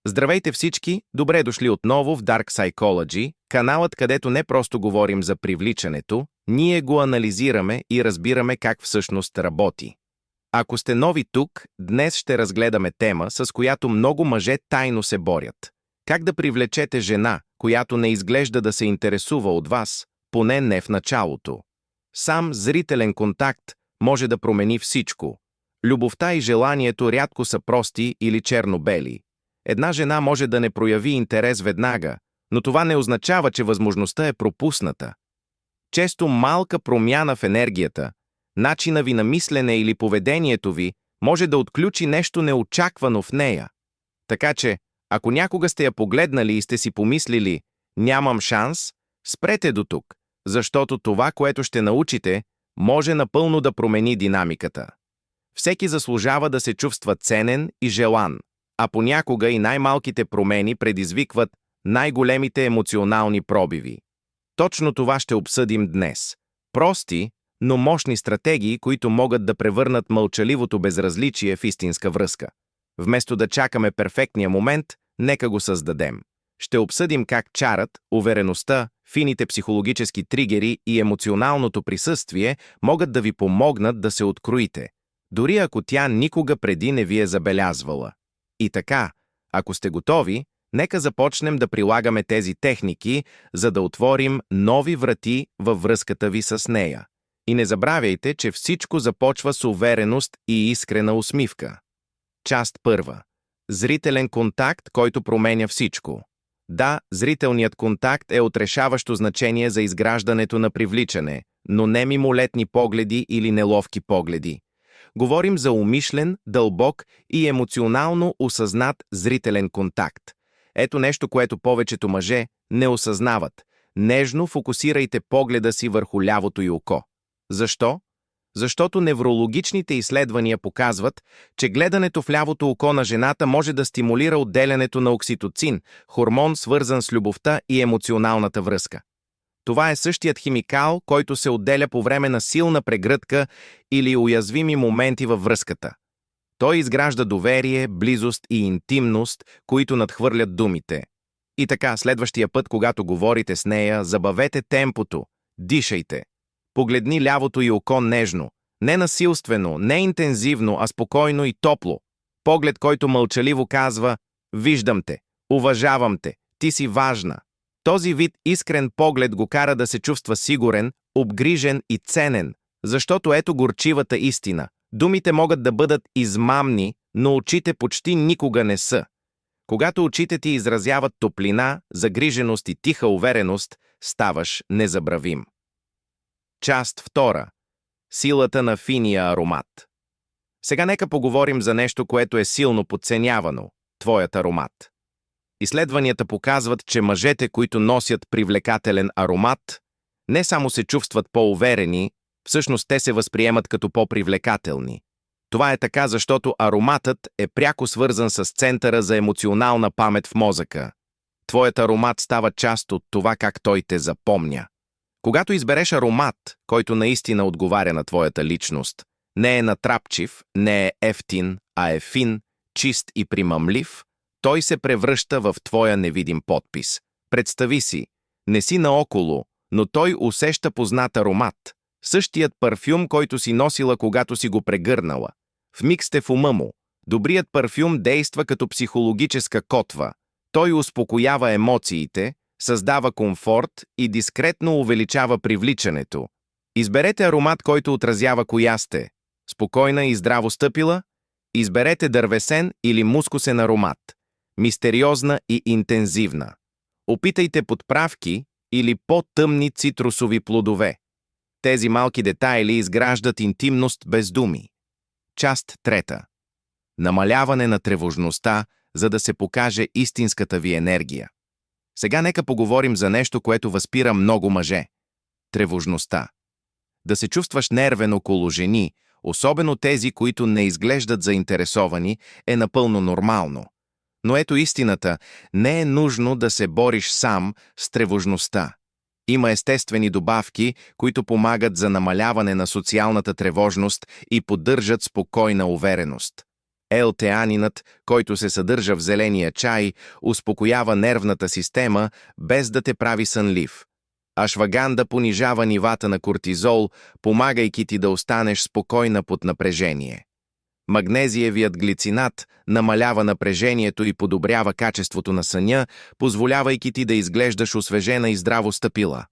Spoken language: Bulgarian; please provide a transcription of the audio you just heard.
Здравейте всички, добре дошли отново в Dark Psychology, каналът, където не просто говорим за привличането, ние го анализираме и разбираме как всъщност работи. Ако сте нови тук, днес ще разгледаме тема, с която много мъже тайно се борят. Как да привлечете жена, която не изглежда да се интересува от вас, поне не в началото. Сам зрителен контакт може да промени всичко. Любовта и желанието рядко са прости или черно-бели. Една жена може да не прояви интерес веднага, но това не означава, че възможността е пропусната. Често малка промяна в енергията, начина ви на мислене или поведението ви може да отключи нещо неочаквано в нея. Така че, ако някога сте я погледнали и сте си помислили «нямам шанс», спрете до тук, защото това, което ще научите, може напълно да промени динамиката. Всеки заслужава да се чувства ценен и желан, а понякога и най-малките промени предизвикват най-големите емоционални пробиви. Точно това ще обсъдим днес. Прости, но мощни стратегии, които могат да превърнат мълчаливото безразличие в истинска връзка. Вместо да чакаме перфектния момент, нека го създадем. Ще обсъдим как чарът, увереността, фините психологически тригери и емоционалното присъствие могат да ви помогнат да се откроите, дори ако тя никога преди не ви е забелязвала. И така, ако сте готови, нека започнем да прилагаме тези техники, за да отворим нови врати във връзката ви с нея. И не забравяйте, че всичко започва с увереност и искрена усмивка. Част първа. Зрителен контакт, който променя всичко. Да, зрителният контакт е от решаващо значение за изграждането на привличане, но не мимолетни погледи или неловки погледи. Говорим за умишлен, дълбок и емоционално осъзнат зрителен контакт. Ето нещо, което повечето мъже не осъзнават. Нежно фокусирайте погледа си върху лявото й око. Защо? Защото неврологичните изследвания показват, че гледането в лявото око на жената може да стимулира отделянето на окситоцин, хормон, свързан с любовта и емоционалната връзка. Това е същият химикал, който се отделя по време на силна прегръдка или уязвими моменти във връзката. Той изгражда доверие, близост и интимност, които надхвърлят думите. И така, следващия път, когато говорите с нея, забавете темпото, дишайте. Погледни лявото й око нежно, не насилствено, не интензивно, а спокойно и топло. Поглед, който мълчаливо казва «Виждам те, уважавам те, ти си важна». Този вид искрен поглед го кара да се чувства сигурен, обгрижен и ценен, защото ето горчивата истина. Думите могат да бъдат измамни, но очите почти никога не са. Когато очите ти изразяват топлина, загриженост и тиха увереност, ставаш незабравим. Част втора. Силата на финия аромат. Сега нека поговорим за нещо, което е силно подценявано – твоят аромат. Изследванията показват, че мъжете, които носят привлекателен аромат, не само се чувстват по-уверени, всъщност те се възприемат като по-привлекателни. Това е така, защото ароматът е пряко свързан с центъра за емоционална памет в мозъка. Твоят аромат става част от това как той те запомня. Когато избереш аромат, който наистина отговаря на твоята личност, не е натрапчив, не е ефтин, а е фин, чист и примамлив, той се превръща в твоя невидим подпис. Представи си, не си наоколо, но той усеща познат аромат. Същият парфюм, който си носила, когато си го прегърнала. В миг сте в ума му. Добрият парфюм действа като психологическа котва. Той успокоява емоциите, създава комфорт и дискретно увеличава привличането. Изберете аромат, който отразява коя сте. Спокойна и здраво стъпила? Изберете дървесен или мускусен аромат. Мистериозна и интензивна. Опитайте подправки или по-тъмни цитрусови плодове. Тези малки детайли изграждат интимност без думи. Част трета. Намаляване на тревожността, за да се покаже истинската ви енергия. Сега нека поговорим за нещо, което възпира много мъже. Тревожността. Да се чувстваш нервен около жени, особено тези, които не изглеждат заинтересовани, е напълно нормално. Но ето истината, не е нужно да се бориш сам с тревожността. Има естествени добавки, които помагат за намаляване на социалната тревожност и поддържат спокойна увереност. L-теанинът, който се съдържа в зеления чай, успокоява нервната система, без да те прави сънлив. Ашваганда понижава нивата на кортизол, помагайки ти да останеш спокойна под напрежение. Магнезиевият глицинат намалява напрежението и подобрява качеството на съня, позволявайки ти да изглеждаш освежена и здраво стъпила.